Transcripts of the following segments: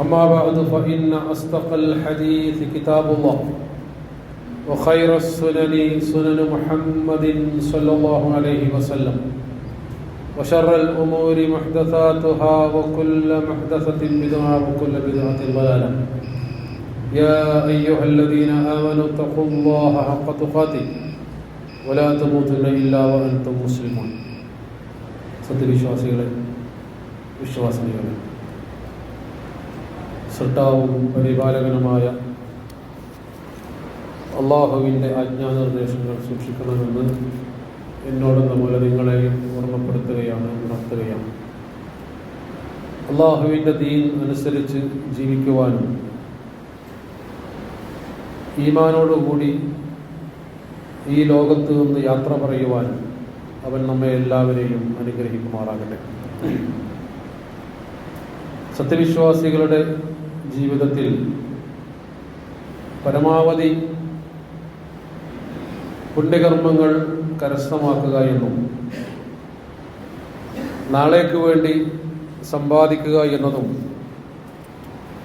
أما بعد فإن أصدق الحديث كتاب الله وخير السنن سنن محمد صلى الله عليه وسلم وشر الأمور محدثاتها وكل محدثة بدعة وكل بدعة ضلالة يا أيها الذين آمنوا اتقوا الله حق تقاته ولا تموتن إلا وأنتم مسلمون. സത്യവിശ്വാസികളെ, വിശ്വാസിനികളെ, സൃഷ്ടാവും പരിപാലകനുമായ അള്ളാഹുവിൻ്റെ ആജ്ഞാനിർദ്ദേശങ്ങൾ സൂക്ഷിക്കണമെന്ന് എന്നോടെന്ന പോലെ നിങ്ങളെയും ഓർമ്മപ്പെടുത്തുകയാണ്, ഉണർത്തുകയാണ്. അള്ളാഹുവിൻ്റെ ദീൻ അനുസരിച്ച് ജീവിക്കുവാനും ഈമാനോടുകൂടി ഈ ലോകത്ത് നിന്ന് യാത്ര പറയുവാനും അവൻ നമ്മെ എല്ലാവരെയും അനുഗ്രഹിക്കുമാറാകട്ടെ. സത്യവിശ്വാസികളുടെ ജീവിതത്തിൽ പരമാവധി പുണ്യകർമ്മങ്ങൾ കരസ്ഥമാക്കുക എന്നും നാളേക്ക് വേണ്ടി സമ്പാദിക്കുക എന്നതും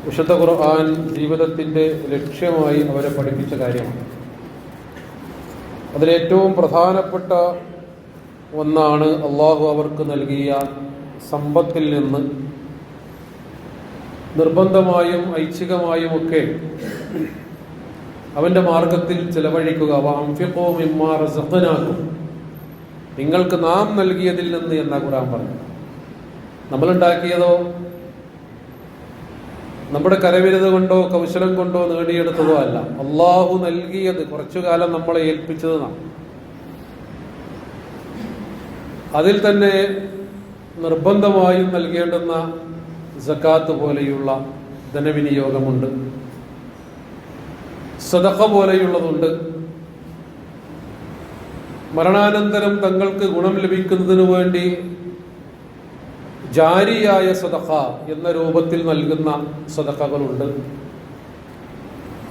വിശുദ്ധ ഖുർആൻ ജീവിതത്തിൻ്റെ ലക്ഷ്യമായി അവരെ പഠിപ്പിച്ച കാര്യമാണ്. അതിലേറ്റവും പ്രധാനപ്പെട്ട ഒന്നാണ് അള്ളാഹു അവർക്ക് നൽകിയ സമ്പത്തിൽ നിന്ന് നിർബന്ധമായും ഐച്ഛികമായും ഒക്കെ അവൻ്റെ മാർഗത്തിൽ ചെലവഴിക്കുക. വഅൻഫിഖൂ മിമ്മാ റസഖ്നാകും, നിങ്ങൾക്ക് നാം നൽകിയതിൽ നിന്ന് എന്നാ ഖുർആൻ പറഞ്ഞു. നമ്മളുണ്ടാക്കിയതോ നമ്മുടെ കരവിരുത് കൊണ്ടോ കൗശലം കൊണ്ടോ നേടിയെടുത്തതോ അല്ല, അള്ളാഹു നൽകിയത്, കുറച്ചു കാലം നമ്മളെ ഏൽപ്പിച്ചത് നാം. അതിൽ തന്നെ നിർബന്ധമായും നൽകേണ്ടുന്ന സക്കാത്ത് പോലെയുള്ള ധനവിനിയോഗമുണ്ട്, സദഖ പോലെയുള്ളതുണ്ട്. മരണാനന്തരം തങ്ങൾക്ക് ഗുണം ലഭിക്കുന്നതിനു വേണ്ടി ജാരിയായ സദഖ എന്ന രൂപത്തിൽ നൽകുന്ന സദഖകളുണ്ട്.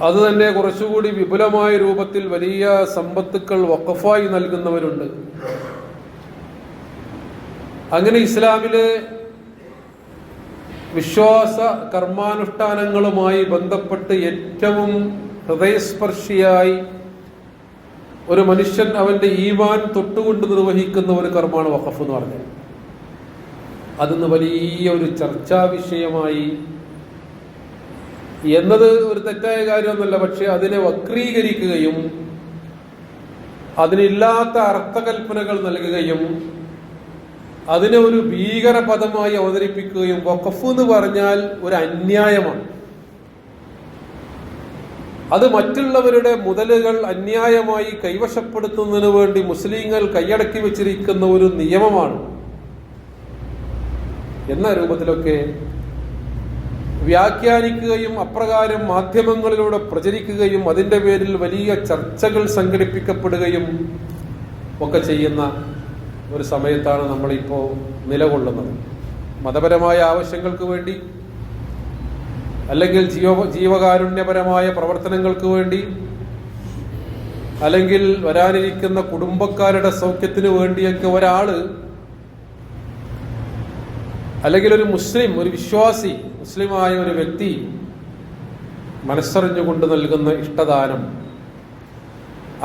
അത് തന്നെ കുറച്ചുകൂടി വിപുലമായ രൂപത്തിൽ വലിയ സമ്പത്തുക്കൾ വഖഫായി നൽകുന്നവരുണ്ട്. അങ്ങനെ ഇസ്ലാമിലെ വിശ്വാസ കർമാനുഷ്ഠാനങ്ങളുമായി ബന്ധപ്പെട്ട് ഏറ്റവും ഹൃദയസ്പർശിയായി ഒരു മനുഷ്യൻ അവൻ്റെ ഈമാൻ തൊട്ടുകൊണ്ട് നിർവഹിക്കുന്ന ഒരു കർമ്മമാണ് വഖഫ് എന്ന് പറഞ്ഞത്. അതിന്ന് വലിയ ഒരു ചർച്ചാ വിഷയമായി എന്നത് ഒരു തെറ്റായ കാര്യമൊന്നുമല്ല. പക്ഷെ അതിനെ വക്രീകരിക്കുകയും അതിനില്ലാത്ത അർത്ഥകൽപ്പനകൾ നൽകുകയും അതിനെ ഒരു ഭീകര പദമായി അവതരിപ്പിക്കുകയും, വഖഫ് എന്ന് പറഞ്ഞാൽ ഒരു അന്യായമാണ്, അത് മറ്റുള്ളവരുടെ മുതലുകൾ അന്യായമായി കൈവശപ്പെടുത്തുന്നതിന് വേണ്ടി മുസ്ലിങ്ങൾ കൈയടക്കി വെച്ചിരിക്കുന്ന ഒരു നിയമമാണ് എന്ന രൂപത്തിലൊക്കെ വ്യാഖ്യാനിക്കുകയും അപ്രകാരം മാധ്യമങ്ങളിലൂടെ പ്രചരിക്കുകയും അതിൻ്റെ പേരിൽ വലിയ ചർച്ചകൾ സംഘടിപ്പിക്കപ്പെടുകയും ഒക്കെ ചെയ്യുന്ന ഒരു സമയത്താണ് നമ്മളിപ്പോൾ നിലകൊള്ളുന്നത്. മതപരമായ ആവശ്യങ്ങൾക്ക് വേണ്ടി അല്ലെങ്കിൽ ജീവകാരുണ്യപരമായ പ്രവർത്തനങ്ങൾക്ക് വേണ്ടി അല്ലെങ്കിൽ വരാനിരിക്കുന്ന കുടുംബക്കാരുടെ സൗഖ്യത്തിന് വേണ്ടിയൊക്കെ ഒരാള് അല്ലെങ്കിൽ ഒരു മുസ്ലിം, ഒരു വിശ്വാസി, മുസ്ലിമായ ഒരു വ്യക്തി മനസ്സറിഞ്ഞുകൊണ്ട് നൽകുന്ന ഇഷ്ടദാനം,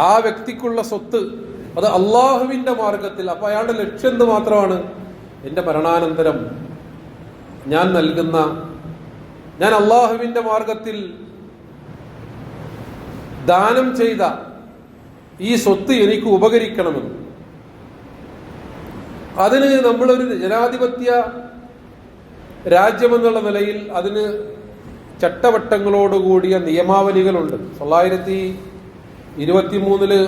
ആ വ്യക്തിക്കുള്ള സ്വത്ത്, അത് അള്ളാഹുവിൻ്റെ മാർഗത്തിൽ. അപ്പോൾ അയാളുടെ ലക്ഷ്യം എന്ത് മാത്രമാണ്? എൻ്റെ മരണാനന്തരം ഞാൻ നൽകുന്ന, ഞാൻ അള്ളാഹുവിൻ്റെ മാർഗത്തിൽ ദാനം ചെയ്ത ഈ സ്വത്ത് എനിക്ക് ഉപകരിക്കണമെന്ന്. അതിന് നമ്മളൊരു ജനാധിപത്യ രാജ്യമെന്നുള്ള നിലയിൽ അതിന് ചട്ടവട്ടങ്ങളോടുകൂടിയ നിയമാവലികളുണ്ട്. 1923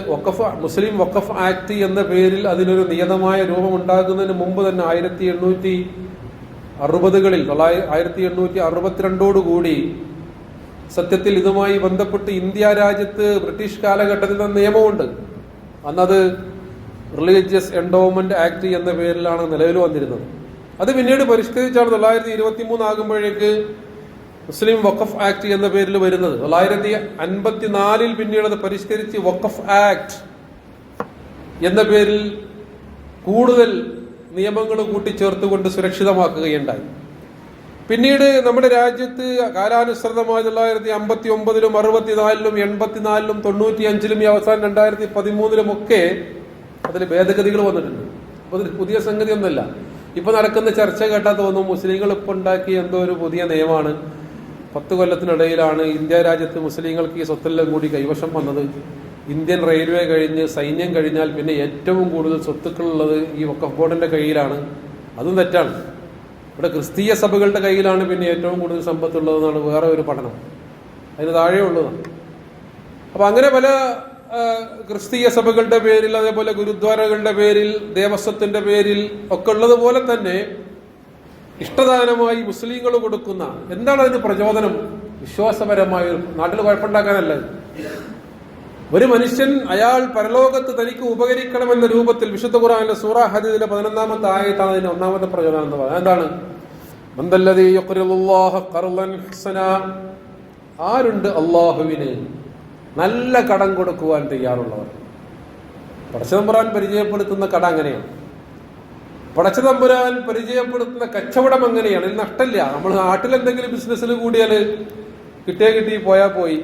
മുസ്ലിം വഖഫ് ആക്ട് എന്ന പേരിൽ അതിനൊരു നിയതമായ രൂപം ഉണ്ടാകുന്നതിന് മുമ്പ് തന്നെ 1860കളിൽ 1862 സത്യത്തിൽ ഇതുമായി ബന്ധപ്പെട്ട് ഇന്ത്യ രാജ്യത്ത് ബ്രിട്ടീഷ് കാലഘട്ടത്തിൽ നിയമമുണ്ട്. അന്നത് റിലീജിയസ് എൻഡോവ്മെന്റ് ആക്ട് എന്ന പേരിലാണ് നിലവിൽ വന്നിരുന്നത്. അത് പിന്നീട് പരിഷ്കരിച്ചാണ് 1923 ആകുമ്പോഴേക്ക് മുസ്ലിം വഖഫ് ആക്ട് എന്ന പേരിൽ വരുന്നത്. 1954 പിന്നീട് അത് പരിഷ്കരിച്ച് വഖഫ് ആക്ട് എന്ന പേരിൽ കൂടുതൽ നിയമങ്ങൾ കൂട്ടിച്ചേർത്തുകൊണ്ട് സുരക്ഷിതമാക്കുകയുണ്ടായി. പിന്നീട് നമ്മുടെ രാജ്യത്ത് കാലാനുസൃതമായി 1959-ലും 64-ലും 84-ലും 95-ലും ഈ അവസാനം 2013-ലും ഒക്കെ അതിൽ ഭേദഗതികൾ വന്നിട്ടുണ്ട്. അപ്പോൾ അതിൽ പുതിയ സംഗതി ഒന്നുമല്ല. ഇപ്പൊ നടക്കുന്ന ചർച്ച കേട്ടാൽ തോന്നും മുസ്ലിങ്ങൾ ഇപ്പൊ ഉണ്ടാക്കിയ എന്തോ ഒരു പുതിയ നിയമമാണ്. 10 കൊല്ലത്തിനിടയിലാണ് ഇന്ത്യ രാജ്യത്ത് മുസ്ലിങ്ങൾക്ക് ഈ സ്വത്തെല്ലാം കൂടി കൈവശം വന്നത്. ഇന്ത്യൻ റെയിൽവേ കഴിഞ്ഞ് സൈന്യം കഴിഞ്ഞാൽ പിന്നെ ഏറ്റവും കൂടുതൽ സ്വത്തുക്കളുള്ളത് ഈ വഖഫ് ബോർഡിന്റെ കയ്യിലാണ്. അതും തെറ്റാണ്. ഇവിടെ ക്രിസ്തീയ സഭകളുടെ കയ്യിലാണ് പിന്നെ ഏറ്റവും കൂടുതൽ സമ്പത്തുള്ളതെന്നാണ് വേറെ ഒരു പഠനം. അതിന് താഴെ ഉള്ളതാണ്. അപ്പൊ അങ്ങനെ പല ക്രിസ്തീയ സഭകളുടെ പേരിൽ, അതേപോലെ ഗുരുദ്വാരകളുടെ പേരിൽ, ദേവസ്വത്തിന്റെ പേരിൽ ഒക്കെ ഉള്ളതുപോലെ തന്നെ ഇഷ്ടദാനമായി മുസ്ലിങ്ങൾ കൊടുക്കുന്ന, എന്താണ് അതിന് പ്രചോദനം? വിശ്വാസപരമായ നാട്ടിൽ കുഴപ്പമുണ്ടാക്കാനല്ല. ഒരു മനുഷ്യൻ അയാൾ പരലോകത്ത് തനിക്ക് ഉപകരിക്കണമെന്ന രൂപത്തിൽ വിശുദ്ധ ഖുർആനിലെ സൂറ ഹദീദിലെ 11-ാമത്തെ ആയത്താണ് അതിന്റെ ഒന്നാമത്തെ പ്രചോദനം എന്ന് പറയുന്നത്. എന്താണ്? മന്ദല്ലദീ യഖ്റിദുല്ലാഹ ഖർളൻ ഹസനാ, ആരുണ്ട് അല്ലാഹുവിന് നല്ല കടം കൊടുക്കുവാൻ തയ്യാറുള്ളവർ. പടച്ചതമ്പുരാൻ പരിചയപ്പെടുത്തുന്ന കട അങ്ങനെയാണ്. പടച്ചതമ്പുരാൻ പരിചയപ്പെടുത്തുന്ന കച്ചവടം അങ്ങനെയാണ്. ഇതിൽ നഷ്ടമില്ല. നമ്മൾ നാട്ടിലെന്തെങ്കിലും ബിസിനസ്സിൽ കൂടിയാൽ കിട്ടി പോയാൽ പോയി.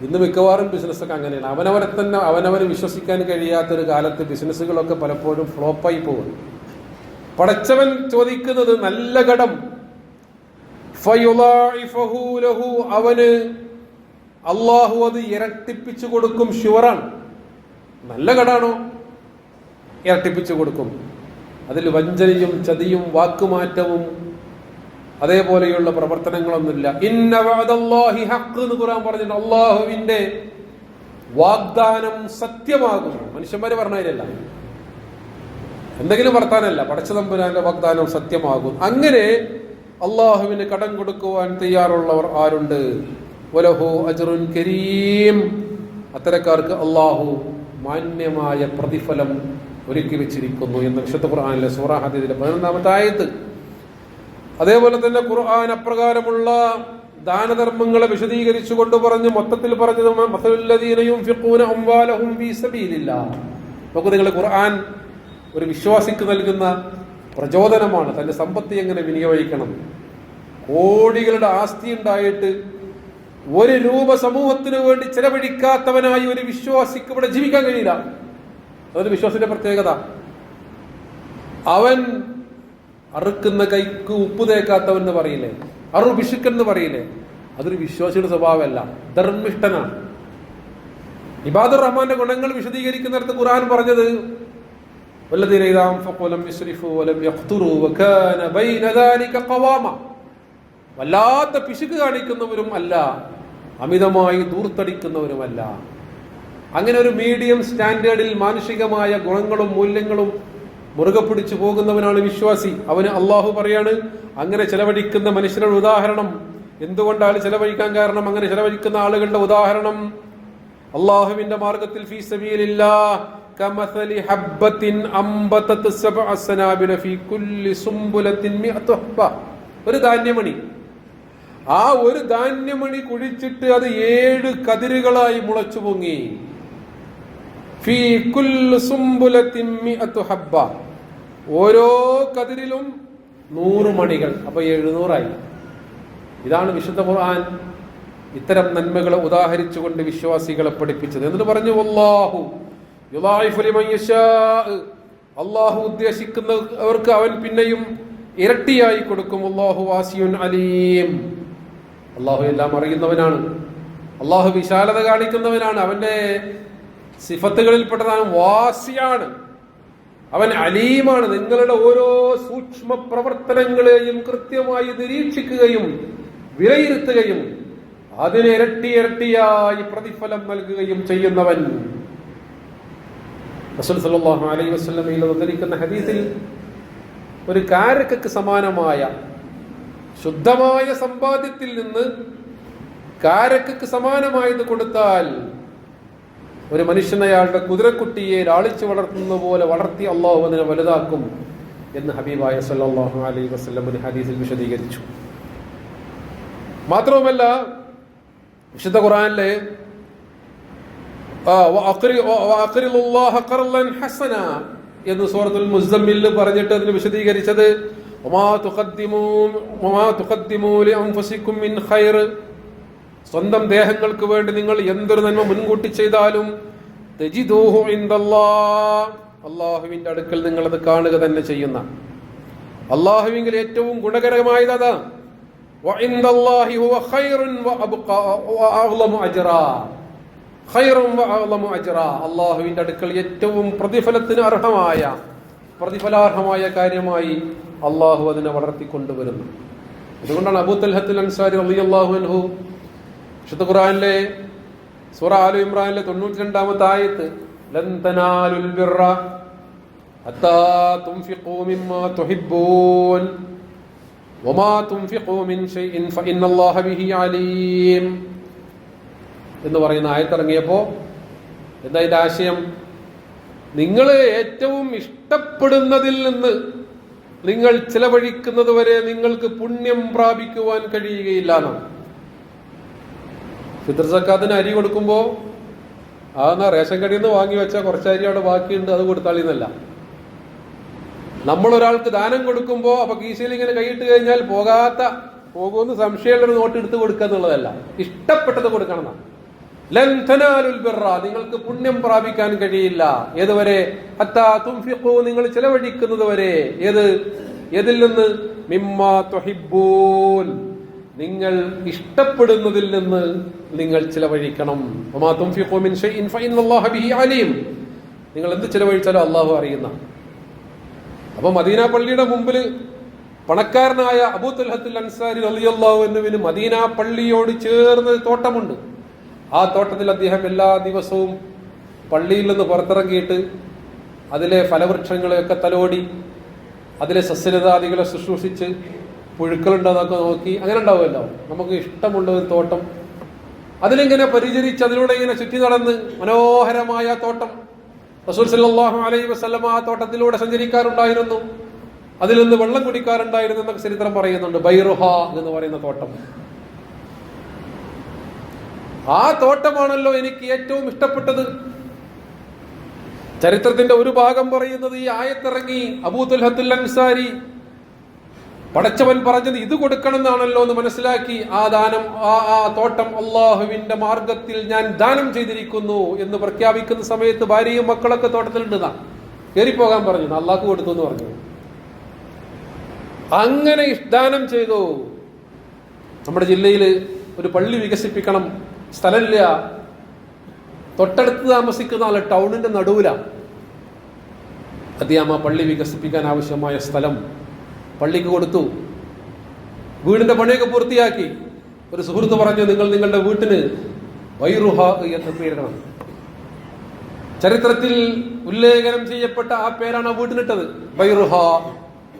ഇന്ന് മിക്കവാറും ബിസിനസ്സൊക്കെ അങ്ങനെയാണ്. അവനവരെ തന്നെ അവനവന് വിശ്വസിക്കാൻ കഴിയാത്തൊരു കാലത്ത് ബിസിനസ്സുകളൊക്കെ പലപ്പോഴും ഫ്ലോപ്പായി പോകും. പടച്ചവൻ ചോദിക്കുന്നത് നല്ല കടം, ഫയുളാഇഫഹു ലഹു, അവന് അള്ളാഹു അത് ഇരട്ടിപ്പിച്ചു കൊടുക്കും. ഷുവറാണ്. നല്ല കടാണോ? ഇരട്ടിപ്പിച്ചു കൊടുക്കും. അതിൽ വഞ്ചനയും ചതിയും വാക്കുമാറ്റവും അതേപോലെയുള്ള പ്രവർത്തനങ്ങളൊന്നുമില്ല. ഇന്ന വഅദല്ലാഹി ഹഖ് എന്ന് ഖുർആൻ പറഞ്ഞിട്ടുണ്ട്. അള്ളാഹുവിന്റെ വാഗ്ദാനം സത്യമാകും. മനുഷ്യന്മാര് പറഞ്ഞതിലല്ല, എന്തെങ്കിലും വർത്താനല്ല. പടച്ചതമ്പുരാന്റെ വാഗ്ദാനം സത്യമാകും. അങ്ങനെ അള്ളാഹുവിന് കടം കൊടുക്കുവാൻ തയ്യാറുള്ളവർ ആരുണ്ട്? വലഹു അജ്റുൻ കരീം, അത്തരക്കാർക്ക് അള്ളാഹു മാന്യമായ പ്രതിഫലം ഒരുക്കി വെച്ചിരിക്കുന്നു എന്ന് വിശുദ്ധ ഖുർആനിലെ സൂറ ഹദീദിലെ 11-ാമത്തെ ആയത്ത്. അതേപോലെ തന്നെ ഖുർആൻ അപ്രകാരമുള്ള ദാനധർമ്മങ്ങളെ വിശദീകരിച്ചുകൊണ്ട് പറഞ്ഞു, മൊത്തത്തിൽ പറഞ്ഞത് മസലുല്ലദീന യുൻഫിഖൂന അംവാലഹും ഫീ സബീലില്ലാഹ്. നോക്കൂ നിങ്ങൾ, ഖുർആൻ ഒരു വിശ്വാസിക്ക് നൽകുന്ന പ്രചോദനമാണ്. തന്റെ സമ്പത്ത് എങ്ങനെ വിനിയോഗിക്കണം. കോടികളുടെ ആസ്തി ഉണ്ടായിട്ട് 1 രൂപ സമൂഹത്തിന് വേണ്ടി ചെലവഴിക്കാത്തവനായി ഒരു വിശ്വാസിക്ക് ഇവിടെ ജീവിക്കാൻ കഴിയില്ല. അതൊരു വിശ്വാസത്തിന്റെ പ്രത്യേകത. അവൻ അറുക്കുന്ന കൈക്ക് ഉപ്പ് തേക്കാത്തവൻ എന്ന് പറയില്ലേ, പിശുക്കെന്ന് പറയില്ലേ, അതൊരു വിശ്വാസിയുടെ സ്വഭാവമല്ല, ധർമ്മിഷ്ഠനാണ്. ഇബാദുർ റഹ്മാന്റെ ഗുണങ്ങൾ വിശദീകരിക്കുന്നിടത്ത് ഖുർആൻ പറഞ്ഞത് വല്ലദീന ഇദാ അൻഫഖൂ ലം യുസ്രിഫൂ വലം യഖ്തുറൂ വകാന ബൈന ദാലിക ഖവാമ, വല്ലാത്ത പിശുക്ക് കാണിക്കുന്നവരും അല്ല, അമിതമായി ദൂർത്തടിക്കുന്നവരുമല്ല. അങ്ങനെ ഒരു മീഡിയം സ്റ്റാൻഡേർഡിൽ മാനുഷികമായ ഗുണങ്ങളും മൂല്യങ്ങളും മുറുകെ പിടിച്ചു പോകുന്നവനാണ് വിശ്വാസി. അവന് അള്ളാഹു പറയാണ്, അങ്ങനെ ചെലവഴിക്കുന്ന മനുഷ്യരുടെ ഉദാഹരണം. എന്തുകൊണ്ടാണ് ചെലവഴിക്കാൻ കാരണം? അങ്ങനെ ചെലവഴിക്കുന്ന ആളുകളുടെ ഉദാഹരണം അള്ളാഹുവിന്റെ മാർഗത്തിൽ ഫീ സബീലില്ലാഹ് കമസലി ഹബ്ബത്തിൻ അംബതത് സബ്അ സനാബില ഫീ കുല്ലി സുംബുലത്തിൻ മിഅതു ഹബ്ബ. ഒരു ധാന്യമണി, ആ ഒരു ധാന്യമണി കുഴിച്ചിട്ട് അത് 7 കതിരുകളായി മുളച്ചു പൊങ്ങി. ഫീ കുല്ലി സുംബുലത്തിൻ മിഅതു ഹബ്ബ, ഓരോ കതിരിലും 100 മണികൾ, അപ്പൊ 700ആയി. ഇതാണ് വിശുദ്ധ ഖുർആൻ ഇത്തരം നന്മകളെ ഉദാഹരിച്ചുകൊണ്ട് വിശ്വാസികളെ പഠിപ്പിച്ചത്. എന്നിട്ട് പറഞ്ഞു, വല്ലാഹു യുളാഇഫു ലിമൻ യശാ, അല്ലാഹു ഉദ്ദേശിക്കുന്നവർക്ക് അവൻ പിന്നെയും ഇരട്ടിയായി കൊടുക്കും. അല്ലാഹു വാസിയുൻ അലീം, അല്ലാഹു എല്ലാം അറിയുന്നവനാണ്. അല്ലാഹു വിശാലത കാണിക്കുന്നവനാണ്. അവന്റെ സിഫത്തുകളിൽപ്പെട്ടതാണ് വാസിയാണ്. അവൻ അലീമാണ്. നിങ്ങളുടെ ഓരോ സൂക്ഷ്മ പ്രവർത്തനങ്ങളെയും കൃത്യമായി നിരീക്ഷിക്കുകയും വിലയിരുത്തുകയും അതിന് ഇരട്ടിയായി പ്രതിഫലം നൽകുകയും ചെയ്യുന്നവൻ. റസൂൽ സല്ലല്ലാഹു അലൈഹി വസല്ലമയിൽ വന്നിരിക്കുന്ന ഹദീസിൽ ഒരു കാരക്കക്ക് സമാനമായ ശുദ്ധമായ സമ്പാദ്യത്തിൽ നിന്ന് കാരക്കക്ക് സമാനമായത് കൊടുത്താൽ ഒരു മനുഷ്യൻ അയാളുടെ കുതിരക്കുട്ടിയെ ലാളിച്ചു വളർത്തുന്ന പോലെ വളർത്തി അള്ളാഹു അതിനെ വലുതാക്കും എന്ന് ഹബീബായ സല്ലല്ലാഹു അലൈഹി വസല്ലം ഒരു ഹദീസിൽ വിശദീകരിച്ചു. മാത്രവുമല്ല, വിശുദ്ധ ഖുർആനിലെ എന്ന് സൂറത്തുൽ മുസമ്മിൽ പറഞ്ഞിട്ട് അതിന് വിശദീകരിച്ചത് സ്വന്തം ദേഹങ്ങൾക്ക് വേണ്ടി നിങ്ങൾ എന്തൊരു നന്മ മുൻകൂട്ടി ചെയ്താലും തജിദൂഹു ഇൻദല്ലാഹ്, അല്ലാഹുവിന്റെ അടുക്കൽ നിങ്ങൾ അത് കാണുക തന്നെ ചെയ്യുന്ന. അല്ലാഹുവിങ്കിൽ ഏറ്റവും ഗുണകരമായത് അതാ. വഇൻദല്ലാഹി ഹുവ ഖൈറുൻ വഅബ്ഖാ വഅഅ്ളമു അജ്റാ, ഖൈറുൻ വഅഅ്ളമു അജ്റാ. അല്ലാഹുവിന്റെ അടുക്കൽ ഏറ്റവും പ്രതിഫലത്തിന് അർഹമായ, പ്രതിഫലാർഹമായ കാര്യമായി അല്ലാഹു അതിനെ വളർത്തിക്കൊണ്ടുവരുന്നു. അതുകൊണ്ടാണ് അബൂ തൽഹത്തുൽ അൻസാരി റളിയല്ലാഹു അൻഹു വിശുദ്ധ ഖുർആനിലെ സൂറ ആലു ഇമ്രാനിലെ 92-ാമത്തെ ആയത്ത്, ലൻ തനാലുൽ ബിർറ ഹത്താ തുൻഫിഖൂ മിമ്മാ തുഹിബ്ബൂൻ വമാ തുൻഫിഖൂ മിൻ ഷൈഇൻ ഫഇന്നല്ലാഹ ബിഹി അലീം എന്ന് പറയുന്ന ആയത്തിറങ്ങിയപ്പോ എന്താ ഇതിന്റെ ആശയം? നിങ്ങൾ ഏറ്റവും ഇഷ്ടപ്പെടുന്നതിൽ നിന്ന് നിങ്ങൾ ചിലവഴിക്കുന്നത് വരെ നിങ്ങൾക്ക് പുണ്യം പ്രാപിക്കുവാൻ കഴിയുകയില്ല എന്നാണ്. ഫിത്ർ സക്കാത്തിന് അരി കൊടുക്കുമ്പോ അതെന്നാ റേഷൻ കടയിൽ നിന്ന് വാങ്ങി വെച്ചാൽ കുറച്ച് അരി അവിടെ ബാക്കിയുണ്ട്, അത് കൊടുത്താളിന്നല്ല. നമ്മളൊരാൾക്ക് ദാനം കൊടുക്കുമ്പോ അപ്പൊ കീശയിൽ ഇങ്ങനെ കൈയിട്ട് കഴിഞ്ഞാൽ പോകുമെന്ന് സംശയമുള്ളൊരു നോട്ട് എടുത്ത് കൊടുക്കുക എന്നുള്ളതല്ല, ഇഷ്ടപ്പെട്ടത് കൊടുക്കണം എന്നാണ്. ലൻ തനാലുൽ ബിർറ, നിങ്ങൾക്ക് പുണ്യം പ്രാപിക്കാൻ കഴിയില്ല. ഏതുവരെ? ഹത്താ തുൻഫിഖൂ, നിങ്ങൾ ചിലവഴിക്കുന്നത് വരെ. ഏതിൽ നിന്ന്? മിമ്മാ തുഹിബ്ബൂൻ, നിങ്ങൾ ഇഷ്ടപ്പെടുന്നതിൽ നിന്ന് നിങ്ങൾ ചിലവഴിക്കണം. വമാ തുൻഫിഖൂ മിൻ ഷൈഇൻ ഫഇന്നല്ലാഹ ബിഹി അലീം, നിങ്ങൾ എന്ത് ചിലവഴിച്ചാലും അള്ളാഹു അറിയുന്ന. അപ്പൊ മദീന പള്ളിയുടെ മുമ്പിൽ പണക്കാരനായ അബൂ തൽഹത്തുൽ അൻസാരി റളിയല്ലാഹു അൻഹുവിന് മദീന പള്ളിയോട് ചേർന്ന് തോട്ടമുണ്ട്. ആ തോട്ടത്തിൽ അദ്ദേഹം എല്ലാ ദിവസവും പള്ളിയിൽ നിന്ന് പുറത്തിറങ്ങിയിട്ട് അതിലെ ഫലവൃക്ഷങ്ങളെയൊക്കെ തലോടി അതിലെ സസ്യലതാദികളെ ശുശ്രൂഷിച്ച് പുഴുക്കളുണ്ടെന്നൊക്കെ നോക്കി, അങ്ങനെ ഉണ്ടാവുമല്ലോ നമുക്ക് ഇഷ്ടമുള്ള ഒരു തോട്ടം, അതിലിങ്ങനെ പരിചരിച്ച് അതിലൂടെ ഇങ്ങനെ ചുറ്റി നടന്ന് മനോഹരമായ തോട്ടം. റസൂൽ സല്ലല്ലാഹു അലൈഹി വസല്ലം ആ തോട്ടത്തിലൂടെ സഞ്ചരിക്കാറുണ്ടായിരുന്നു, അതിൽ നിന്ന് വെള്ളം കുടിക്കാറുണ്ടായിരുന്നു എന്നൊക്കെ ചരിത്രം പറയുന്നുണ്ട്. ബൈറുഹ എന്ന് പറയുന്ന തോട്ടം, ആ തോട്ടമാണല്ലോ എനിക്ക് ഏറ്റവും ഇഷ്ടപ്പെട്ടത്. ചരിത്രത്തിന്റെ ഒരു ഭാഗം പറയുന്നത് ഈ ആയത്തിറങ്ങി അബൂ തൽഹത്തുൽ അൻസാരി പടച്ചവൻ പറഞ്ഞത് ഇത് കൊടുക്കണം എന്നാണല്ലോ എന്ന് മനസ്സിലാക്കി ആ ദാനം, ആ തോട്ടം അള്ളാഹുവിന്റെ മാർഗത്തിൽ ഞാൻ ദാനം ചെയ്തിരിക്കുന്നു എന്ന് പ്രഖ്യാപിക്കുന്ന സമയത്ത് ഭാര്യയും മക്കളൊക്കെ തോട്ടത്തിലുണ്ടെന്നാ കയറിപ്പോകാൻ പറഞ്ഞു, അള്ളാഹ്ക്ക് കൊടുത്തു എന്ന് പറഞ്ഞു. അങ്ങനെ ദാനം ചെയ്തു. നമ്മുടെ ജില്ലയിൽ ഒരു പള്ളി വികസിപ്പിക്കണം, സ്ഥലമില്ല, തൊട്ടടുത്ത് താമസിക്കുന്ന ആള് ടൗണിന്റെ നടുവിലാണ്. അദ്ദേഹം ആ പള്ളി വികസിപ്പിക്കാൻ ആവശ്യമായ സ്ഥലം പള്ളിക്ക് കൊടുത്തു. വീടിന്റെ പണിയൊക്കെ പൂർത്തിയാക്കി. ഒരു സുഹൃത്ത് പറഞ്ഞു, നിങ്ങൾ നിങ്ങളുടെ വീട്ടിന് ബൈറുഹ എന്ന് പേരിടണം. ചരിത്രത്തിൽ ഉല്ലേഖനം ചെയ്യപ്പെട്ട ആ പേരാണ് ആ വീട്ടിനിട്ടത്, ബൈറുഹ.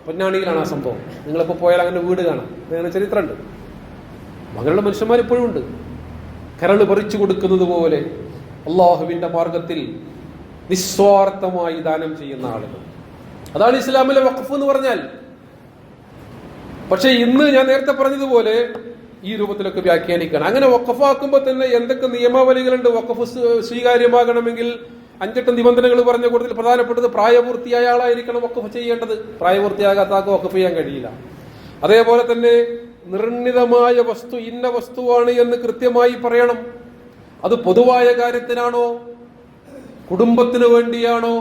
പൊന്നാണിയിലാണ് ആ സംഭവം. നിങ്ങളിപ്പോ പോയാൽ അങ്ങനെ വീട് കാണാം, അങ്ങനെ ചരിത്രമുണ്ട്. അങ്ങനെയുള്ള മനുഷ്യന്മാർ ഇപ്പോഴും ഉണ്ട്. കരള് പറിച്ചു കൊടുക്കുന്നത് പോലെ അള്ളാഹുവിന്റെ മാർഗത്തിൽ നിസ്വാർത്ഥമായി ദാനം ചെയ്യുന്ന ആളുകൾ. അതാണ് ഇസ്ലാമിലെ വഖഫ് എന്ന് പറഞ്ഞാൽ. പക്ഷെ ഇന്ന് ഞാൻ നേരത്തെ പറഞ്ഞതുപോലെ ഈ രൂപത്തിലൊക്കെ വ്യാഖ്യാനിക്കണം. അങ്ങനെ വഖഫാക്കുമ്പോൾ തന്നെ എന്തൊക്കെ നിയമാവലികളുണ്ട്. വഖഫ് സ്വീകാര്യമാകണമെങ്കിൽ 5-8 നിബന്ധനകൾ പറഞ്ഞ കൂട്ടത്തിൽ പ്രധാനപ്പെട്ടത് പ്രായപൂർത്തിയായ ആളായിരിക്കണം വഖഫ് ചെയ്യേണ്ടത്. പ്രായപൂർത്തിയാകാത്ത ആൾക്ക് വഖഫ് ചെയ്യാൻ കഴിയില്ല. അതേപോലെ തന്നെ നിർണിതമായ വസ്തു ഇന്ന വസ്തുവാണ് എന്ന് കൃത്യമായി പറയണം. അത് പൊതുവായ കാര്യത്തിനാണോ കുടുംബത്തിന് വേണ്ടിയാണോ?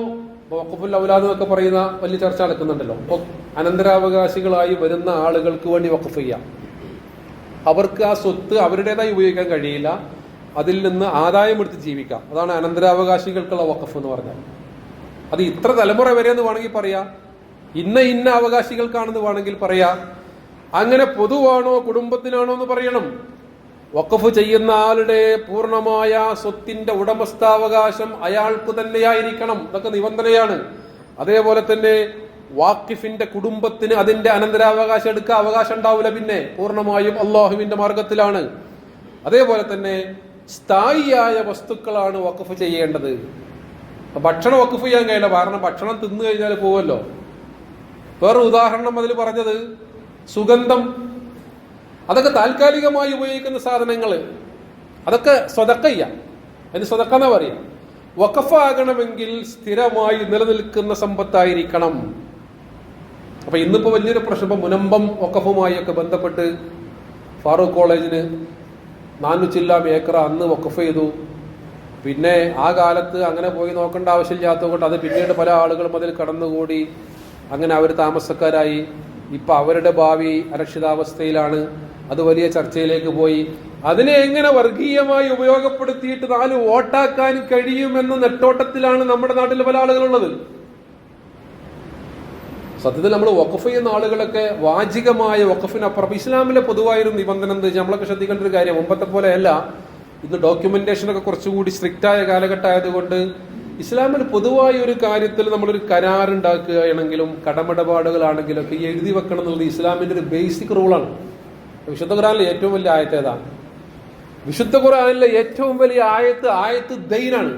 വഖഫുൽ ഔലാദ് എന്നൊക്കെ പറയുന്ന വലിയ ചർച്ച നടക്കുന്നുണ്ടല്ലോ. അനന്തരാവകാശികളായി വരുന്ന ആളുകൾക്ക് വേണ്ടി വഖഫ് ചെയ്യാം. അവർക്ക് ആ സ്വത്ത് അവരുടേതായി ഉപയോഗിക്കാൻ കഴിയില്ല, അതിൽ നിന്ന് ആദായം എടുത്ത് ജീവിക്കാം. അതാണ് അനന്തരാവകാശികൾക്കുള്ള വഖഫ് എന്ന് പറഞ്ഞാൽ. അത് ഇത്ര തലമുറ വരെ എന്ന് വേണമെങ്കിൽ പറയാം, ഇന്ന അവകാശികൾക്കാണെന്ന് വേണമെങ്കിൽ പറയാം. അങ്ങനെ പൊതുവാണോ കുടുംബത്തിനാണോ എന്ന് പറയണം. വഖഫ് ചെയ്യുന്ന ആളുടെ പൂർണ്ണമായ സ്വത്തിന്റെ ഉടമസ്ഥാവകാശം അയാൾക്ക് തന്നെയായിരിക്കണം. ഇതൊക്കെ നിബന്ധനയാണ്. അതേപോലെ തന്നെ വാക്കിഫിന്റെ കുടുംബത്തിന് അതിന്റെ അനന്തരാവകാശം എടുക്കാൻ അവകാശം ഉണ്ടാവില്ല. പിന്നെ പൂർണ്ണമായും അള്ളാഹുവിന്റെ മാർഗത്തിലാണ്. അതേപോലെ തന്നെ സ്ഥായിയായ വസ്തുക്കളാണ് വഖഫ് ചെയ്യേണ്ടത്. ഭക്ഷണം വഖഫ് ചെയ്യാൻ കഴിയില്ല, കാരണം ഭക്ഷണം തിന്നു കഴിഞ്ഞാൽ പോവല്ലോ. വേറെ ഉദാഹരണം അതിൽ പറഞ്ഞത് സുഗന്ധം, അതൊക്കെ താൽക്കാലികമായി ഉപയോഗിക്കുന്ന സാധനങ്ങൾ, അതൊക്കെ സ്വതക്ക ചെയ്യാം. അതിന് സ്വതക്ക എന്നാ പറയാം. വഖഫ് ആകണമെങ്കിൽ സ്ഥിരമായി നിലനിൽക്കുന്ന സമ്പത്തായിരിക്കണം. അപ്പൊ ഇന്നിപ്പോ വലിയൊരു പ്രശ്നം, ഇപ്പൊ മുനമ്പം വഖഫുമായി ഒക്കെ ബന്ധപ്പെട്ട് ഫാറൂഖ് കോളേജിന് 400 ഏക്കർ അന്ന് വഖഫ് ചെയ്തു. പിന്നെ ആ കാലത്ത് അങ്ങനെ പോയി നോക്കേണ്ട ആവശ്യമില്ലാത്തത് കൊണ്ട് അത് പിന്നീട് പല ആളുകളും അതിൽ കടന്നുകൂടി, അങ്ങനെ അവർ താമസക്കാരായി. ഇപ്പൊ അവരുടെ ഭാവി അരക്ഷിതാവസ്ഥയിലാണ്. അത് വലിയ ചർച്ചയിലേക്ക് പോയി. അതിനെ എങ്ങനെ വർഗീയമായി ഉപയോഗപ്പെടുത്തിയിട്ട് 4 വോട്ടാക്കാൻ കഴിയുമെന്ന നെട്ടോട്ടത്തിലാണ് നമ്മുടെ നാട്ടിൽ പല ആളുകളുള്ളത്. സത്യത്തിൽ നമ്മൾ വഖഫ് ചെയ്യുന്ന ആളുകളൊക്കെ വാചികമായ വഖഫിനപ്പുറം ഇസ്ലാമിലെ പൊതുവായൊരു നിബന്ധന എന്താ വെച്ചാൽ നമ്മളൊക്കെ ശ്രദ്ധിക്കേണ്ട ഒരു കാര്യം, മുമ്പത്തെ പോലെയല്ല. ഇന്ന് ഡോക്യുമെന്റേഷനൊക്കെ കുറച്ചുകൂടി സ്ട്രിക്റ്റ് ആയ കാലഘട്ടമായതുകൊണ്ട് ഇസ്ലാമിൽ പൊതുവായ ഒരു കാര്യത്തിൽ നമ്മളൊരു കരാറുണ്ടാക്കുകയാണെങ്കിലും കടമിടപാടുകളാണെങ്കിലും ഒക്കെ എഴുതി വെക്കണം എന്നുള്ളത് ഇസ്ലാമിന്റെ ഒരു ബേസിക് റൂളാണ്. വിശുദ്ധ ഖുർആനിലെ ഏറ്റവും വലിയ ആയത്ത് ഏതാണ്? വിശുദ്ധ ഖുർആനിലെ ഏറ്റവും വലിയ ആയത്ത് ദൈനാണ്.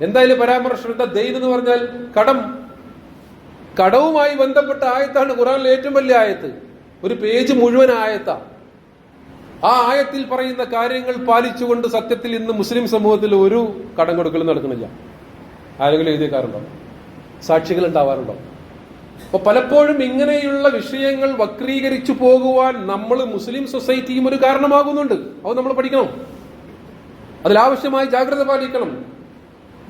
എന്തായാലും പരാമർശം എന്താ? ദൈൻ എന്ന് പറഞ്ഞാൽ കടവുമായി ബന്ധപ്പെട്ട ആയത്താണ് ഖുർആനിലെ ഏറ്റവും വലിയ ആയത്ത്. ഒരു പേജ് മുഴുവൻ ആയത്താ. ആ ആയത്തിൽ പറയുന്ന കാര്യങ്ങൾ പാലിച്ചുകൊണ്ട് സത്യത്തിൽ ഇന്ന് മുസ്ലിം സമൂഹത്തിൽ ഒരു കടം കൊടുക്കലും നടക്കുന്നില്ല. ആരെങ്കിലും എഴുതിയേക്കാറുണ്ടോ? സാക്ഷികൾ ഉണ്ടാവാറുണ്ടോ? അപ്പൊ പലപ്പോഴും ഇങ്ങനെയുള്ള വിഷയങ്ങൾ വക്രീകരിച്ചു പോകുവാൻ നമ്മൾ മുസ്ലിം സൊസൈറ്റിയും ഒരു കാരണമാകുന്നുണ്ട്. അത് നമ്മൾ പഠിക്കണം. അതിലാവശ്യമായി ജാഗ്രത പാലിക്കണം.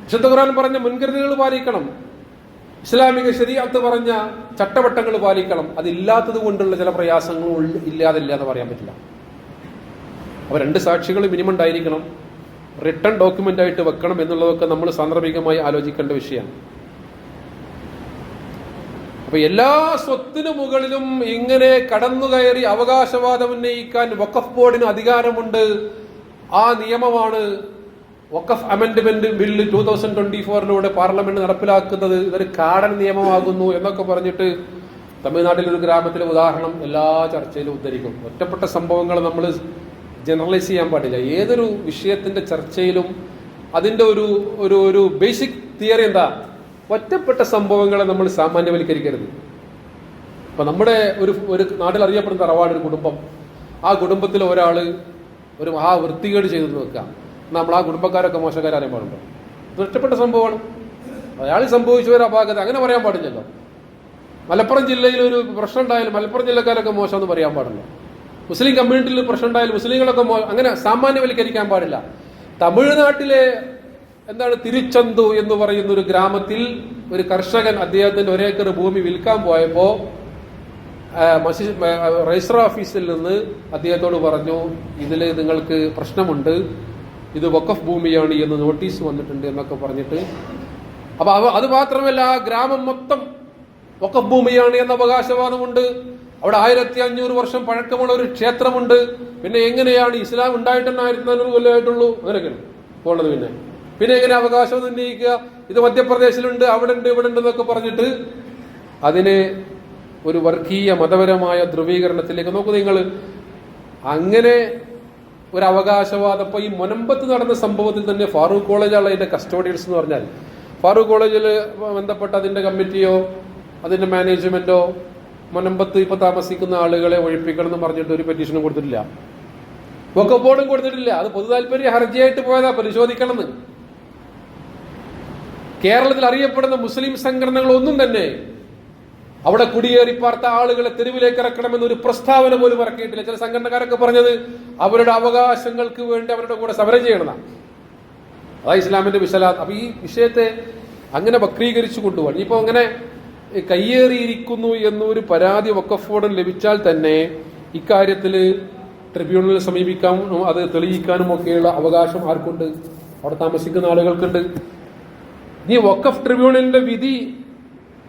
വിശുദ്ധ ഖുർആൻ പറഞ്ഞ മുൻകരുതലുകൾ പാലിക്കണം. ഇസ്ലാമിക ശരീഅത്ത് പറഞ്ഞ ചട്ടവട്ടങ്ങൾ പാലിക്കണം. അതില്ലാത്തത് കൊണ്ടുള്ള ചില പ്രയാസങ്ങൾ ഇല്ലാതില്ല എന്ന് പറയാൻ പറ്റില്ല. അപ്പൊ 2 സാക്ഷികൾ മിനിമം ഉണ്ടായിരിക്കണം. റിട്ടേൺ ഡോക്യുമെന്റ് ആയിട്ട് വെക്കണം എന്നുള്ളതൊക്കെ നമ്മൾ സാന്ദർഭികമായി ആലോചിക്കേണ്ട വിഷയമാണ്. അപ്പൊ എല്ലാ സ്വത്തിനു മുകളിലും ഇങ്ങനെ കടന്നുകയറി അവകാശവാദം ഉന്നയിക്കാൻ വഖഫ് ബോർഡിന് അധികാരമുണ്ട്. ആ നിയമമാണ് വഖഫ് അമെൻഡ്മെന്റ് ബില്ല് 2024 പാർലമെന്റ് നടപ്പിലാക്കുന്നത്. ഇതൊരു കാടൻ നിയമമാകുന്നു എന്നൊക്കെ പറഞ്ഞിട്ട് തമിഴ്നാട്ടിലെ ഒരു ഗ്രാമത്തിലെ ഉദാഹരണം എല്ലാ ചർച്ചയിലും ഉദ്ധരിക്കും. ഒറ്റപ്പെട്ട സംഭവങ്ങൾ നമ്മൾ ജനറലൈസ് ചെയ്യാൻ പാടില്ല. ഏതൊരു വിഷയത്തിന്റെ ചർച്ചയിലും അതിന്റെ ഒരു ബേസിക് തിയറി എന്താ? ഒറ്റപ്പെട്ട സംഭവങ്ങളെ നമ്മൾ സാമാന്യവൽക്കരിക്കരുത്. അപ്പൊ നമ്മുടെ ഒരു നാട്ടിൽ അറിയപ്പെടുന്ന തറവാട് ഒരു കുടുംബം, ആ കുടുംബത്തിൽ ഒരാള് ഒരു വൃത്തികേട് ചെയ്തു വെക്കാം, നമ്മൾ ആ കുടുംബക്കാരൊക്കെ മോശക്കാരറിയാൻ പാടുണ്ടോ? ഇത് ഒറ്റപ്പെട്ട സംഭവമാണ്. അയാൾ സംഭവിച്ച ഒരു അപാകത അങ്ങനെ പറയാൻ പാടില്ലല്ലോ. മലപ്പുറം ജില്ലയിൽ ഒരു പ്രശ്നം ഉണ്ടായാലും മലപ്പുറം ജില്ലക്കാരൊക്കെ മോശം എന്ന് പറയാൻ പാടില്ല. മുസ്ലിം കമ്മ്യൂണിറ്റിയിൽ പ്രശ്നം ഉണ്ടായാലും മുസ്ലിങ്ങളൊക്കെ അങ്ങനെ സാമാന്യവൽക്കരിക്കാൻ പാടില്ല. തമിഴ്നാട്ടിലെ തിരുച്ചന്തു എന്ന് പറയുന്ന ഒരു ഗ്രാമത്തിൽ ഒരു കർഷകൻ അദ്ദേഹത്തിന്റെ 1 ഏക്കർ ഭൂമി വിൽക്കാൻ പോയപ്പോ രജിസ്റ്റർ ഓഫീസിൽ നിന്ന് അദ്ദേഹത്തോട് പറഞ്ഞു, ഇതിൽ നിങ്ങൾക്ക് പ്രശ്നമുണ്ട്, ഇത് വഖഫ് ഭൂമിയാണ് എന്ന് നോട്ടീസ് വന്നിട്ടുണ്ട് എന്നൊക്കെ പറഞ്ഞിട്ട്. അപ്പൊ അത് മാത്രമല്ല, ആ ഗ്രാമം മൊത്തം വഖഫ് ഭൂമിയാണ് എന്ന അവകാശവാദമുണ്ട്. അവിടെ 1500 വർഷം പഴക്കമുള്ള ഒരു ക്ഷേത്രമുണ്ട്. പിന്നെ എങ്ങനെയാണ് ഇസ്ലാം ഉണ്ടായിട്ട് 1400 കൊല്ലമായിട്ടുള്ളൂ അങ്ങനെയൊക്കെയാണ് പോണത്. പിന്നെ എങ്ങനെ അവകാശം ഉന്നയിക്കുക? ഇത് മധ്യപ്രദേശിലുണ്ട്, അവിടെ ഉണ്ട്, ഇവിടെ ഉണ്ട് എന്നൊക്കെ പറഞ്ഞിട്ട് അതിനെ ഒരു വർഗീയ മതപരമായ ധ്രുവീകരണത്തിലേക്ക് നോക്കൂ നിങ്ങൾ. അങ്ങനെ ഒരു അവകാശവാദം. ഇപ്പൊ ഈ മുനമ്പത്ത് നടന്ന സംഭവത്തിൽ തന്നെ ഫാറൂഖ് കോളേജാണ് അതിന്റെ കസ്റ്റോഡിയൻസ് എന്ന് പറഞ്ഞാൽ. ഫാറൂഖ് കോളേജിൽ ബന്ധപ്പെട്ട അതിന്റെ കമ്മിറ്റിയോ അതിന്റെ മാനേജ്മെന്റോ മുനമ്പത്ത് ഇപ്പൊ താമസിക്കുന്ന ആളുകളെ ഒഴിപ്പിക്കണം എന്ന് പറഞ്ഞിട്ട് ഒരു പെറ്റീഷനും കൊടുത്തിട്ടില്ല, വഖഫ് ബോർഡും കൊടുത്തിട്ടില്ല. അത് പൊതു താല്പര്യ ഹർജിയായിട്ട് പോയതാ, പരിശോധിക്കണമെന്ന്. കേരളത്തിൽ അറിയപ്പെടുന്ന മുസ്ലിം സംഘടനകളൊന്നും തന്നെ അവിടെ കുടിയേറിപ്പാർത്ത ആളുകളെ തെരുവിലേക്ക് ഇറക്കണമെന്ന് ഒരു പ്രസ്താവന പോലും ഇറക്കിയിട്ടില്ല. ചില സംഘടനക്കാരൊക്കെ പറഞ്ഞത് അവരുടെ അവകാശങ്ങൾക്ക് വേണ്ടി അവരുടെ കൂടെ സമരം ചെയ്യണമെന്നാണ്. അതാ ഇസ്ലാമിന്റെ വിശാലത. അപ്പൊ ഈ വിഷയത്തെ അങ്ങനെ വക്രീകരിച്ചു കൊണ്ടുപോകണം. ഇപ്പൊ അങ്ങനെ കയ്യേറിയിരിക്കുന്നു എന്നൊരു പരാതി വഖഫ് ബോർഡിന് ലഭിച്ചാൽ തന്നെ ഇക്കാര്യത്തിൽ ട്രിബ്യൂണലിൽ സമീപിക്കാനും അത് തെളിയിക്കാനും ഒക്കെയുള്ള അവകാശം ആർക്കുണ്ട്? അവിടെ താമസിക്കുന്ന ആളുകൾക്കുണ്ട്. ഈ വഖഫ് ട്രിബ്യൂണലിന്റെ വിധി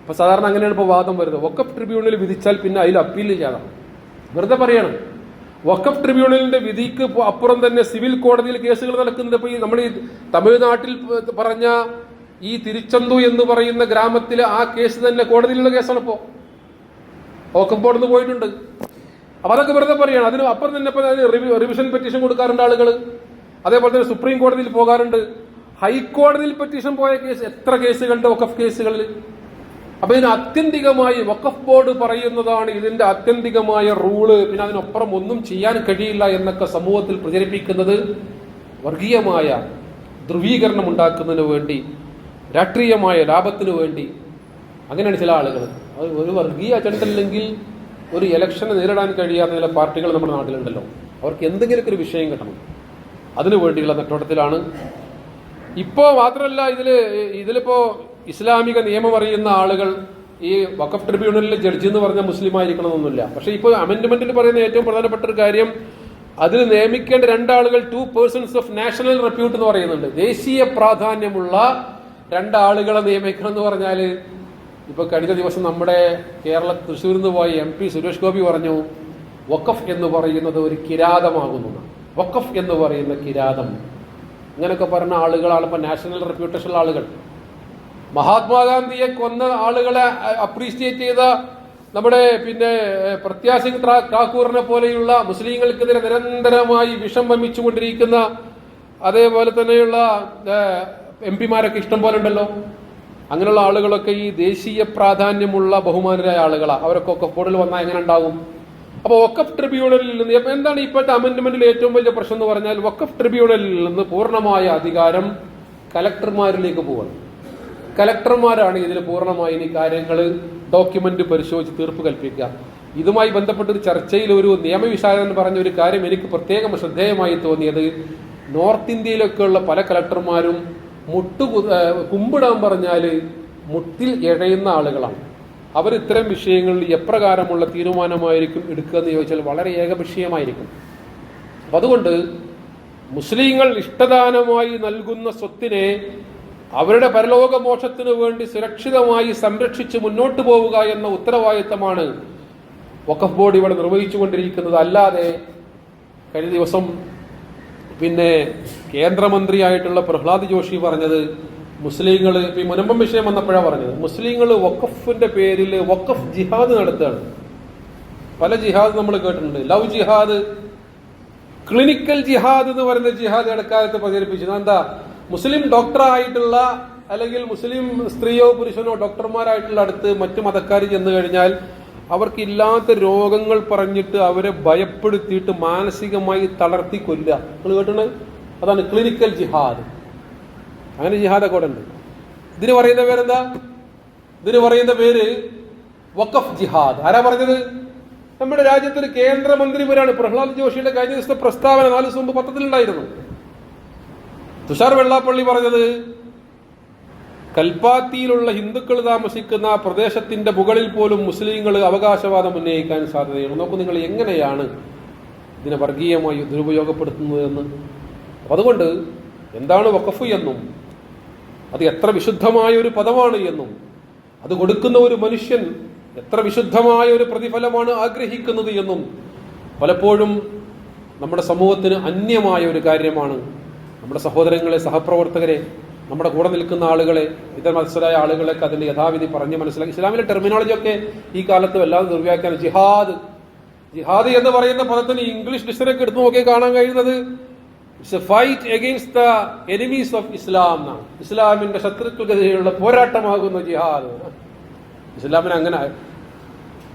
ഇപ്പൊ സാധാരണ അങ്ങനെയാണ് ഇപ്പൊ വാദം വരുന്നത്. വഖഫ് ട്രിബ്യൂണൽ വിധിച്ചാൽ പിന്നെ അതിൽ അപ്പീൽ ചെയ്യാം. വെറുതെ പറയണം. വഖഫ് ട്രിബ്യൂണലിന്റെ വിധിക്ക് അപ്പുറം തന്നെ സിവിൽ കോടതിയിൽ കേസുകൾ നടക്കുന്നുണ്ട്. ഇപ്പൊ നമ്മൾ ഈ തമിഴ്നാട്ടിൽ പറഞ്ഞ ഈ തിരുച്ചന്തു എന്ന് പറയുന്ന ഗ്രാമത്തിലെ ആ കേസ് തന്നെ കോടതിയിലുള്ള കേസാണ് ഇപ്പോ. വഖഫ് ബോർഡിൽ നിന്ന് പോയിട്ടുണ്ട്. അപ്പൊ അതൊക്കെ വെറുതെ പറയണം. അതിന് അപ്പുറം തന്നെ ഇപ്പൊ റിവിഷൻ പെറ്റീഷൻ കൊടുക്കാറുണ്ട് ആളുകൾ. അതേപോലെ തന്നെ സുപ്രീം കോടതിയിൽ പോകാറുണ്ട്. ഹൈക്കോടതിയിൽ പെറ്റീഷൻ പോയ കേസ് എത്ര കേസുകളുണ്ട് വഖഫ് കേസുകളിൽ. അപ്പൊ ഇതിന് ആത്യന്തികമായി വഖഫ് ബോർഡ് പറയുന്നതാണ് ഇതിന്റെ ആത്യന്തികമായ റൂള്. പിന്നെ അതിനപ്പുറം ഒന്നും ചെയ്യാൻ കഴിയില്ല എന്നൊക്കെ സമൂഹത്തിൽ പ്രചരിപ്പിക്കുന്നത് വർഗീയമായ ധ്രുവീകരണം ഉണ്ടാക്കുന്നതിന് വേണ്ടി, രാഷ്ട്രീയമായ ലാഭത്തിനു വേണ്ടി അങ്ങനെയാണ് ചില ആളുകൾ. അത് ഒരു വർഗീയ അജണ്ട ഇല്ലെങ്കിൽ ഒരു ഇലക്ഷനെ നേരിടാൻ കഴിയാത്ത ചില പാർട്ടികൾ നമ്മുടെ നാട്ടിലുണ്ടല്ലോ. അവർക്ക് എന്തെങ്കിലുമൊക്കെ ഒരു വിഷയം കിട്ടണം, അതിനു വേണ്ടിയുള്ള നെട്ടോട്ടത്തിലാണ്. ഇപ്പോൾ മാത്രമല്ല, ഇതിലിപ്പോൾ ഇസ്ലാമിക നിയമം അറിയുന്ന ആളുകൾ ഈ വഖഫ് ട്രിബ്യൂണലിലെ ജഡ്ജി എന്ന് പറഞ്ഞാൽ മുസ്ലിം ആയിരിക്കണമെന്നൊന്നുമില്ല. പക്ഷേ ഇപ്പോൾ അമെൻഡ്മെന്റിൽ പറയുന്ന ഏറ്റവും പ്രധാനപ്പെട്ട ഒരു കാര്യം, അതിൽ നിയമിക്കേണ്ട 2 ആളുകൾ 2 persons ഓഫ് നാഷണൽ റെപ്യൂട്ട് എന്ന് പറയുന്നുണ്ട്. ദേശീയ പ്രാധാന്യമുള്ള 2 ആളുകളെ നിയമിക്കണം എന്ന് പറഞ്ഞാൽ, ഇപ്പൊ കഴിഞ്ഞ ദിവസം നമ്മുടെ കേരള തൃശ്ശൂരിൽ നിന്ന് പോയ MP സുരേഷ് ഗോപി പറഞ്ഞു, വഖഫ് എന്ന് പറയുന്നത് ഒരു കിരാതമാകുന്നു. വഖഫ് എന്ന് പറയുന്ന കിരാതം, ഇങ്ങനെയൊക്കെ പറഞ്ഞ ആളുകളാണ് ഇപ്പൊ നാഷണൽ റെപ്യൂട്ടേഷൻ ഉള്ള ആളുകൾ. മഹാത്മാഗാന്ധിയെ കൊന്ന ആളുകളെ അപ്രീഷിയേറ്റ് ചെയ്ത നമ്മുടെ പ്രത്യാ സിംഗ് ഠാക്കൂറിനെ പോലെയുള്ള മുസ്ലിങ്ങൾക്കെതിരെ നിരന്തരമായി വിഷം വമിച്ചുകൊണ്ടിരിക്കുന്ന അതേപോലെ തന്നെയുള്ള MP-മാരൊക്കെ ഇഷ്ടം പോലെ ഉണ്ടല്ലോ. അങ്ങനെയുള്ള ആളുകളൊക്കെ ഈ ദേശീയ പ്രാധാന്യമുള്ള ബഹുമാനരായ ആളുകളാണ്. അവരൊക്കെ വഖഫ് ബോർഡിൽ വന്നാൽ എങ്ങനെ ഉണ്ടാകും? അപ്പോൾ വഖഫ് ട്രിബ്യൂണലിൽ നിന്ന് എന്താണ് ഇപ്പോഴത്തെ അമെൻഡ്മെന്റിൽ ഏറ്റവും വലിയ പ്രശ്നം എന്ന് പറഞ്ഞാൽ, വഖഫ് ട്രിബ്യൂണലിൽ നിന്ന് പൂർണ്ണമായ അധികാരം കലക്ടർമാരിലേക്ക് പോവാണ്. കലക്ടർമാരാണ് ഇതിൽ പൂർണ്ണമായി ഇനി കാര്യങ്ങൾ ഡോക്യുമെന്റ് പരിശോധിച്ച് തീർപ്പ് കൽപ്പിക്കുക. ഇതുമായി ബന്ധപ്പെട്ടൊരു ചർച്ചയിൽ ഒരു നിയമവിശാരദൻ പറഞ്ഞ ഒരു കാര്യം എനിക്ക് പ്രത്യേകം ശ്രദ്ധേയമായി തോന്നിയത്, നോർത്ത് ഇന്ത്യയിലൊക്കെയുള്ള പല കലക്ടർമാരും കുമ്പിടാൻ പറഞ്ഞാൽ മുട്ടിൽ ഇഴയുന്ന ആളുകളാണ്. അവർ ഇത്തരം വിഷയങ്ങളിൽ എപ്രകാരമുള്ള തീരുമാനമായിരിക്കും എടുക്കുക എന്ന് ചോദിച്ചാൽ വളരെ ഏകപക്ഷീയമായിരിക്കും. അപ്പം അതുകൊണ്ട് മുസ്ലിങ്ങൾ ഇഷ്ടദാനമായി നൽകുന്ന സ്വത്തിനെ അവരുടെ പരലോകമോക്ഷത്തിനു വേണ്ടി സുരക്ഷിതമായി സംരക്ഷിച്ച് മുന്നോട്ട് പോവുക എന്ന ഉത്തരവാദിത്തമാണ് വഖഫ് ബോർഡ് ഇവിടെ നിർവഹിച്ചുകൊണ്ടിരിക്കുന്നത്. അല്ലാതെ കഴിഞ്ഞ ദിവസം കേന്ദ്രമന്ത്രിയായിട്ടുള്ള പ്രഹ്ലാദ് ജോഷി പറഞ്ഞത്, മുസ്ലിങ്ങൾ ഈ മുനമ്പം വിഷയം വന്നപ്പോഴാണ് പറഞ്ഞത്, മുസ്ലിങ്ങൾ വഖഫിന്റെ പേരിൽ വഖഫ് ജിഹാദ് നടത്തുകയാണ്. പല ജിഹാദ് നമ്മൾ കേട്ടിട്ടുണ്ട്. ലവ് ജിഹാദ്, ക്ലിനിക്കൽ ജിഹാദ് എന്ന് പറയുന്ന ജിഹാദ് ഇടക്കാലത്ത് പ്രചരിപ്പിച്ചു. എന്താ, മുസ്ലിം ഡോക്ടറായിട്ടുള്ള അല്ലെങ്കിൽ മുസ്ലിം സ്ത്രീയോ പുരുഷനോ ഡോക്ടർമാരായിട്ടുള്ള അടുത്ത് മറ്റു മതക്കാർ ചെന്ന് കഴിഞ്ഞാൽ അവർക്കില്ലാത്ത രോഗങ്ങൾ പറഞ്ഞിട്ട് അവരെ ഭയപ്പെടുത്തിയിട്ട് മാനസികമായി തളർത്തി കൊല്ലുക. നിങ്ങൾ കേട്ടിട്ടുണ്ട്? അതാണ് ക്ലിനിക്കൽ ജിഹാദ്. അങ്ങനെ ജിഹാദൊക്കെ ഉണ്ട്. ഇതിന് പറയുന്ന പേരെന്താ? ഇതിന് പറയുന്ന പേര് വഖഫ് ജിഹാദ്. ആരാ പറഞ്ഞത്? നമ്മുടെ രാജ്യത്തൊരു കേന്ദ്രമന്ത്രിമാരാണ്. പ്രഹ്ലാദ് ജോഷിയുടെ കഴിഞ്ഞ ദിവസത്തെ പ്രസ്താവന 4 ദിവസം മുമ്പ് പത്രത്തിലുണ്ടായിരുന്നു. തുഷാർ വെള്ളാപ്പള്ളി പറഞ്ഞത്, കൽപ്പാത്തിയിലുള്ള ഹിന്ദുക്കൾ താമസിക്കുന്ന പ്രദേശത്തിന്റെ മുകളിൽ പോലും മുസ്ലിങ്ങൾ അവകാശവാദം ഉന്നയിക്കാൻ സാധ്യതയാണ്. നോക്കൂ നിങ്ങൾ എങ്ങനെയാണ് ഇതിനെ വർഗീയമായി ദുരുപയോഗപ്പെടുത്തുന്നതെന്ന്. അതുകൊണ്ട് എന്താണ് വഖഫ് എന്നും അത് എത്ര വിശുദ്ധമായ ഒരു പദമാണ് എന്നും അത് കൊടുക്കുന്ന ഒരു മനുഷ്യൻ എത്ര വിശുദ്ധമായ ഒരു പ്രതിഫലമാണ് ആഗ്രഹിക്കുന്നത് എന്നും പലപ്പോഴും നമ്മുടെ സമൂഹത്തിന് അന്യമായ ഒരു കാര്യമാണ്. നമ്മുടെ സഹോദരങ്ങളെ, സഹപ്രവർത്തകരെ, നമ്മുടെ കൂടെ നിൽക്കുന്ന ആളുകളെ, ഇതര മത്സരായ ആളുകളൊക്കെ അതിന്റെ യഥാവിധി പറഞ്ഞ് മനസ്സിലാക്കി. ഇസ്ലാമിലെ ടെർമിനോളജി ഒക്കെ ഈ കാലത്ത് വല്ലാതെ ദുർവ്യാഖ്യാനം. ജിഹാദ് എന്ന് പറയുന്ന പദത്തിന് ഇംഗ്ലീഷ് ഡിക്ഷണറി എടുത്തു നോക്കിയാൽ കാണാൻ കഴിയുന്നത് it's A fight against the enemies of Islam എന്നാണ്. ഇസ്ലാമിന്റെ ശത്രുക്കൾക്കെതിരെയുള്ള പോരാട്ടമാകുന്ന ജിഹാദ്. ഇസ്ലാമിന് അങ്ങനെ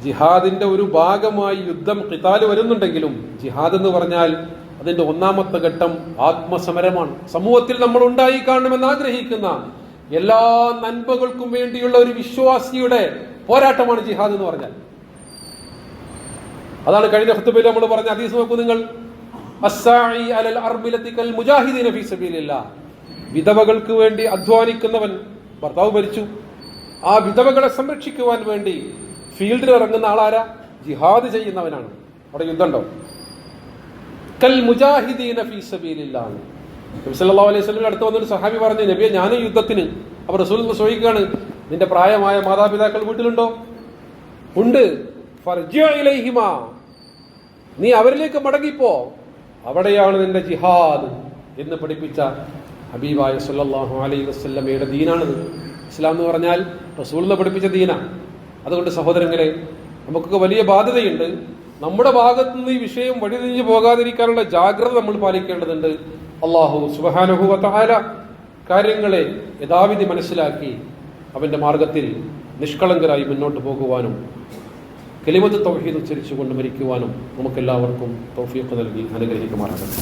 ജിഹാദിന്റെ ഒരു ഭാഗമായി യുദ്ധം ഖിതാൽ വരുന്നുണ്ടെങ്കിലും ജിഹാദ് എന്ന് പറഞ്ഞാൽ അതിന്റെ ഒന്നാമത്തെ ഘട്ടം ആത്മസമരമാണ്. സമൂഹത്തിൽ നമ്മൾ ഉണ്ടായി കാണണമെന്ന് ആഗ്രഹിക്കുന്ന എല്ലാ നന്മകൾക്കും വേണ്ടിയുള്ള ഒരു വിശ്വാസിയുടെ പോരാട്ടമാണ് ജിഹാദ് എന്ന് പറഞ്ഞാൽ. അതാണ് കഴിഞ്ഞ ഖുതുബയിൽ നമ്മൾ പറഞ്ഞ ഹദീസ് നോക്കൂ നിങ്ങൾ. അസ്സാഇ അലൽ അർമിലതി കൽ മുജാഹിദീന ഫീ സബീലില്ലാഹ്. വിധവകൾക്ക് വേണ്ടി അധ്വാനിക്കുന്നവൻ, ഭർത്താവ് മരിച്ചു, ആ വിധവകളെ സംരക്ഷിക്കുവാൻ വേണ്ടി ഫീൽഡിൽ ഇറങ്ങുന്ന ആളാരാ? ജിഹാദ് ചെയ്യുന്നവനാണ്. അവിടെ യുദ്ധമുണ്ടോ? കൽ മുജാഹിദീന ഫീ സബീലില്ലാഹ്. നബി സല്ലല്ലാഹു അലൈഹി വസല്ലം അടുത്ത് വന്നൊരു സഹാബി പറഞ്ഞു, നബിയെ ഞാനും യുദ്ധത്തിന്. അപ്പോൾ റസൂൽ ചോദിക്കുകയാണ്, നിന്റെ പ്രായമായ മാതാപിതാക്കൾ വീട്ടിലുണ്ടോ? ഉണ്ട്. ഫർജിഅ ഇലൈഹിമാ, നീ അവരിലേക്ക് മടങ്ങിപ്പോ, അവിടെയാണ് നിന്റെ ജിഹാദ് എന്ന് പഠിപ്പിച്ച ഹബീബായ സല്ലല്ലാഹു അലൈഹി വസല്ലമയുടെ ദീനാണിത്. ഇസ്ലാം എന്ന് പറഞ്ഞാൽ റസൂൽ പഠിപ്പിച്ച ദീനാണ്. അതുകൊണ്ട് സഹോദരങ്ങളെ, നമുക്കൊക്കെ വലിയ ബാധ്യതയുണ്ട്. നമ്മുടെ ഭാഗത്തു നിന്ന് ഈ വിഷയം വഴിതിരിഞ്ഞു പോകാതിരിക്കാനുള്ള ജാഗ്രത നമ്മൾ പാലിക്കേണ്ടതുണ്ട്. അല്ലാഹു സുബ്ഹാനഹു വ തആല കാര്യങ്ങളെ യഥാവിധി മനസ്സിലാക്കി അവന്റെ മാർഗത്തിൽ നിഷ്കളങ്കരായി മുന്നോട്ട് പോകുവാനും കലിമത്ത് തൗഹീദ് ഉച്ചരിച്ചുകൊണ്ട് മരിക്കുവാനും നമുക്കെല്ലാവർക്കും തൗഫീഖ് നൽകി അനുഗ്രഹിക്കുമാറാകട്ടെ.